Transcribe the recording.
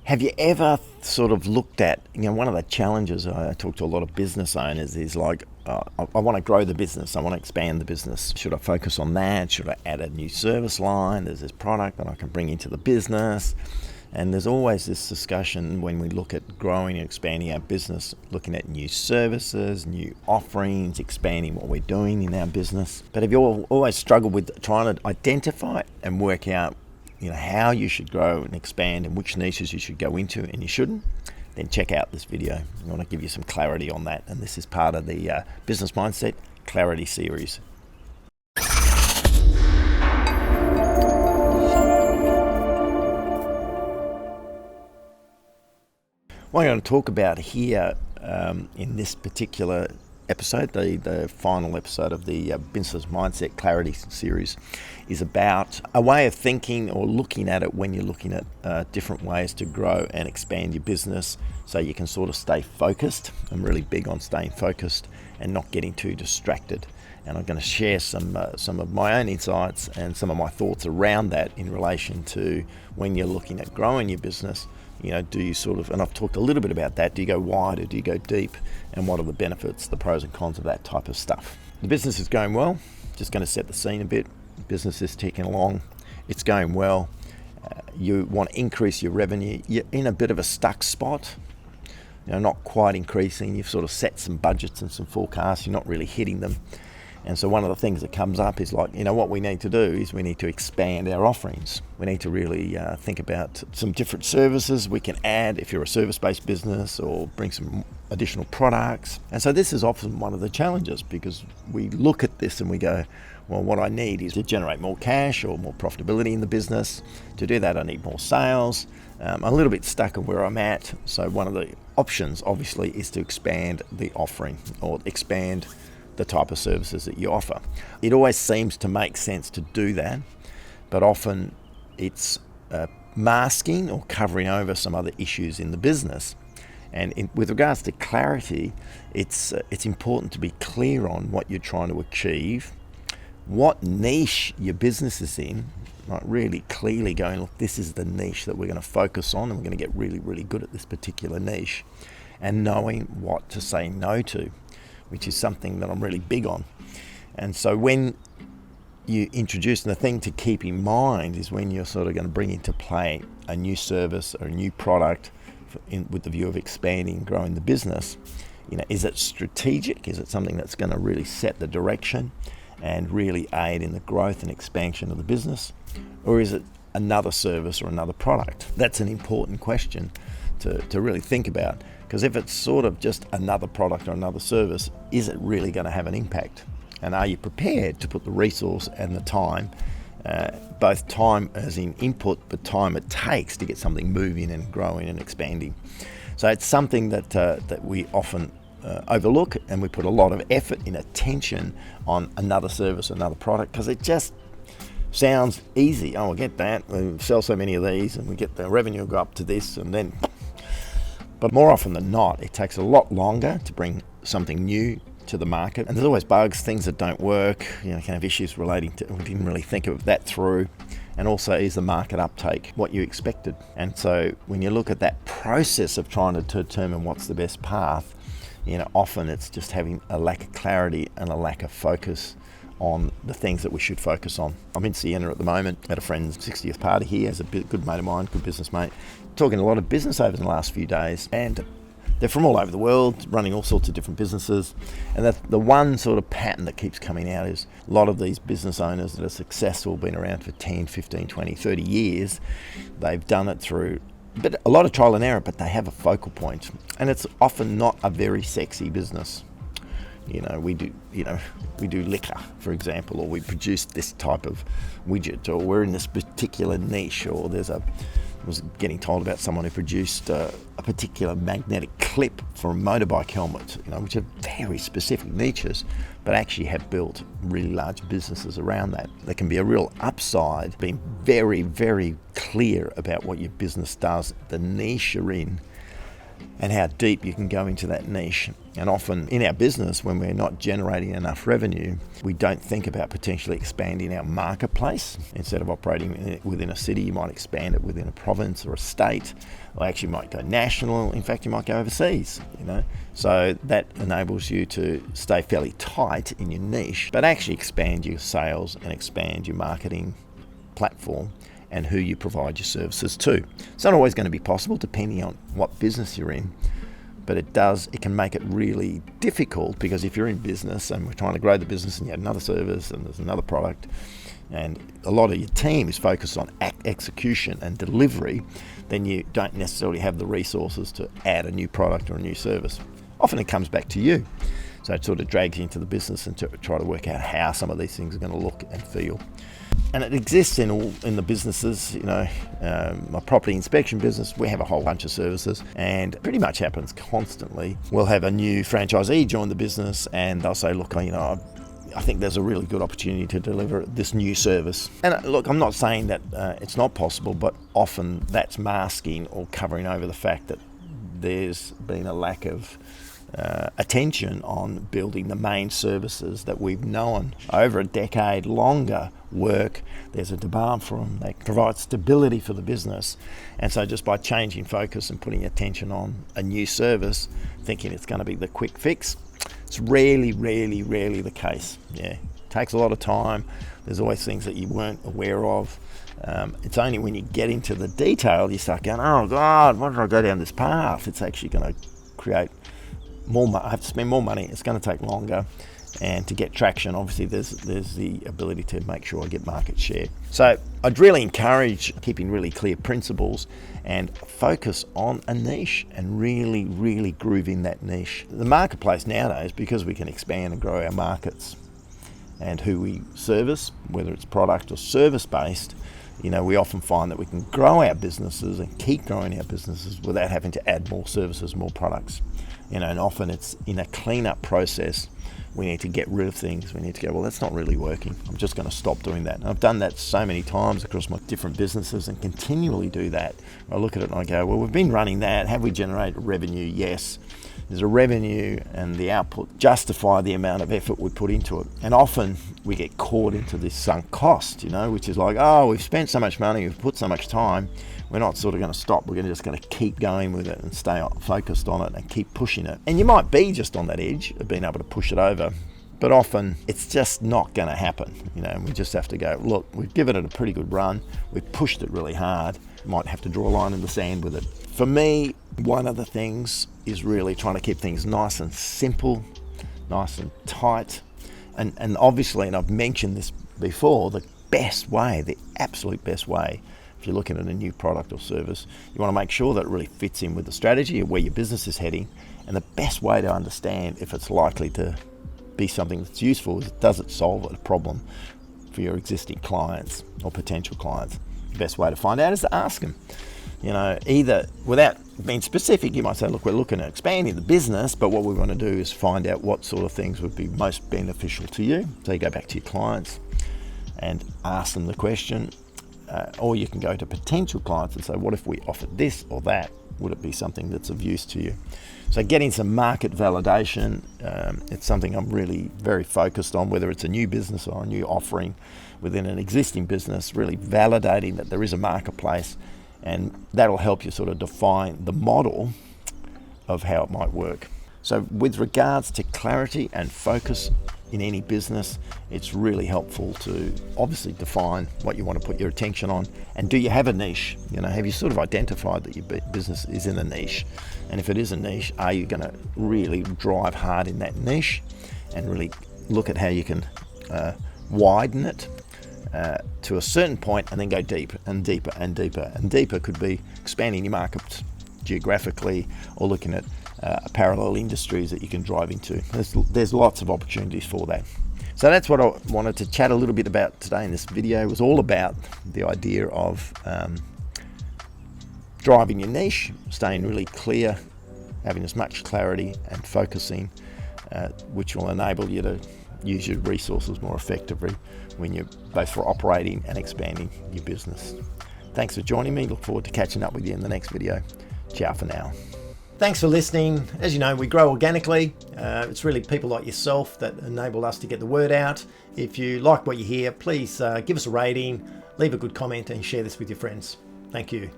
Have you ever sort of looked at, one of the challenges I talk to a lot of business owners is like, I want to grow the business, I want to expand the business. Should I focus on that? Should I add a new service line? There's this product that I can bring into the business. And there's always this discussion when we look at growing and expanding our business, looking at new services, new offerings, expanding what we're doing in our business. But have you always struggled with trying to identify and work out how you should grow and expand and which niches you should go into and you shouldn't? Then check out this video. I want to give you some clarity on that. And this is part of the Business Mindset Clarity series. What I'm going to talk about here in this particular episode, the final episode of the Business Mindset Clarity series, is about a way of thinking or looking at it when you're looking at different ways to grow and expand your business so you can sort of stay focused. I'm really big on staying focused and not getting too distracted. And I'm going to share some of my own insights and some of my thoughts around that in relation to when you're looking at growing your business. Do you and I've talked a little bit about that, do you go wide or do you go deep, and what are the benefits, the pros and cons of that type of stuff. The business is going well, just going to set the scene a bit. Business is ticking along, it's going well. You want to increase your revenue, you're in a bit of a stuck spot, not quite increasing. You've sort of set some budgets and some forecasts, you're not really hitting them. And so one of the things that comes up is what we need to do is we need to expand our offerings. We need to really think about some different services we can add if you're a service-based business, or bring some additional products. And so this is often one of the challenges, because we look at this and we go, well, what I need is to generate more cash or more profitability in the business. To do that, I need more sales. I'm a little bit stuck on where I'm at. So one of the options, obviously, is to expand the offering or expand the type of services that you offer. It always seems to make sense to do that, but often it's masking or covering over some other issues in the business. And with regards to clarity, it's important to be clear on what you're trying to achieve, what niche your business is in, really clearly going, look, this is the niche that we're going to focus on, and we're going to get really, really good at this particular niche, and knowing what to say no to, which is something that I'm really big on. And so when you introduce, the thing to keep in mind is when you're sort of going to bring into play a new service or a new product with the view of expanding, growing the business, is it strategic? Is it something that's going to really set the direction and really aid in the growth and expansion of the business? Or is it another service or another product? That's an important question to really think about. Because if it's sort of just another product or another service, is it really going to have an impact? And are you prepared to put the resource and the time, both time as in input, but time it takes to get something moving and growing and expanding? So it's something that we often overlook, and we put a lot of effort and attention on another service, another product, because it just sounds easy. Oh, we'll get that, we sell so many of these, and we get the revenue go up to this, and then... But more often than not, it takes a lot longer to bring something new to the market. And there's always bugs, things that don't work, can have issues relating to, we didn't really think of that through. And also, is the market uptake what you expected? And so when you look at that process of trying to determine what's the best path, often it's just having a lack of clarity and a lack of focus on the things that we should focus on. I'm in Siena at the moment at a friend's 60th party here, as a good mate of mine, good business mate, talking to a lot of business owners in the last few days, and they're from all over the world, running all sorts of different businesses. And the one sort of pattern that keeps coming out is a lot of these business owners that are successful, been around for 10, 15, 20, 30 years, they've done it through a lot of trial and error, but they have a focal point. And it's often not a very sexy business. We do liquor, for example, or we produce this type of widget, or we're in this particular niche, or I was getting told about someone who produced a particular magnetic clip for a motorbike helmet, which are very specific niches, but actually have built really large businesses around that. There can be a real upside being very, very clear about what your business does, the niche you're in, and how deep you can go into that niche. And often in our business, when we're not generating enough revenue, we don't think about potentially expanding our marketplace. Instead of operating within a city, you might expand it within a province or a state, or actually might go national. In fact, you might go overseas, So that enables you to stay fairly tight in your niche, but actually expand your sales and expand your marketing platform and who you provide your services to. It's not always going to be possible depending on what business you're in, but it can make it really difficult, because if you're in business and we're trying to grow the business and you have another service and there's another product, and a lot of your team is focused on execution and delivery, then you don't necessarily have the resources to add a new product or a new service. Often it comes back to you. So it sort of drags you into the business and to try to work out how some of these things are going to look and feel. And it exists in the businesses, my property inspection business, we have a whole bunch of services, and pretty much happens constantly. We'll have a new franchisee join the business and they'll say, look, I think there's a really good opportunity to deliver this new service. And look, I'm not saying that it's not possible, but often that's masking or covering over the fact that there's been a lack of attention on building the main services that we've known over a decade longer work. There's a demand for them. They provide stability for the business. And so just by changing focus and putting attention on a new service, thinking it's going to be the quick fix, it's rarely the case. Yeah, it takes a lot of time. There's always things that you weren't aware of. It's only when you get into the detail you start going, oh God, why did I go down this path? It's actually going to create I have to spend more money. It's going to take longer, and to get traction, obviously there's the ability to make sure I get market share. So I'd really encourage keeping really clear principles and focus on a niche and really groove in that niche. The marketplace nowadays, because we can expand and grow our markets and who we service, whether it's product or service based, we often find that we can grow our businesses and keep growing our businesses without having to add more services, more products. And often it's in a clean-up process. We need to get rid of things. We need to go, well, that's not really working. I'm just going to stop doing that. And I've done that so many times across my different businesses and continually do that. I look at it and I go, well, we've been running that. Have we generated revenue? Yes. There's a revenue, and the output justify the amount of effort we put into it. And often we get caught into this sunk cost, which is like, oh, we've spent so much money, we've put so much time, we're not sort of going to stop. We're just going to keep going with it and stay focused on it and keep pushing it. And you might be just on that edge of being able to push it over, but often it's just not going to happen. And we just have to go, look, we've given it a pretty good run. We've pushed it really hard. Might have to draw a line in the sand with it. For me, one of the things is really trying to keep things nice and simple, nice and tight. And obviously, and I've mentioned this before, the absolute best way, if you're looking at a new product or service, you want to make sure that it really fits in with the strategy of where your business is heading. And the best way to understand if it's likely to be something that's useful is, does it solve a problem for your existing clients or potential clients? The best way to find out is to ask them. Either without being specific, you might say, look, we're looking at expanding the business, but what we want to do is find out what sort of things would be most beneficial to you. So you go back to your clients and ask them the question, or you can go to potential clients and say, what if we offered this or that? Would it be something that's of use to you? So getting some market validation, it's something I'm really very focused on, whether it's a new business or a new offering within an existing business, really validating that there is a marketplace, and that'll help you sort of define the model of how it might work. So with regards to clarity and focus in any business, it's really helpful to obviously define what you want to put your attention on. And do you have a niche? Have you sort of identified that your business is in a niche? And if it is a niche, are you going to really drive hard in that niche and really look at how you can widen it to a certain point and then go deeper and deeper and deeper and deeper? Could be expanding your market geographically or looking at parallel industries that you can drive into. There's lots of opportunities for that. So that's what I wanted to chat a little bit about today in this video. It was all about the idea of driving your niche, staying really clear, having as much clarity and focusing, which will enable you to use your resources more effectively when you're both for operating and expanding your business. Thanks for joining me. Look forward to catching up with you in the next video. Ciao for now. Thanks for listening. As you know, we grow organically. It's really people like yourself that enable us to get the word out. If you like what you hear, please give us a rating, leave a good comment and share this with your friends. Thank you.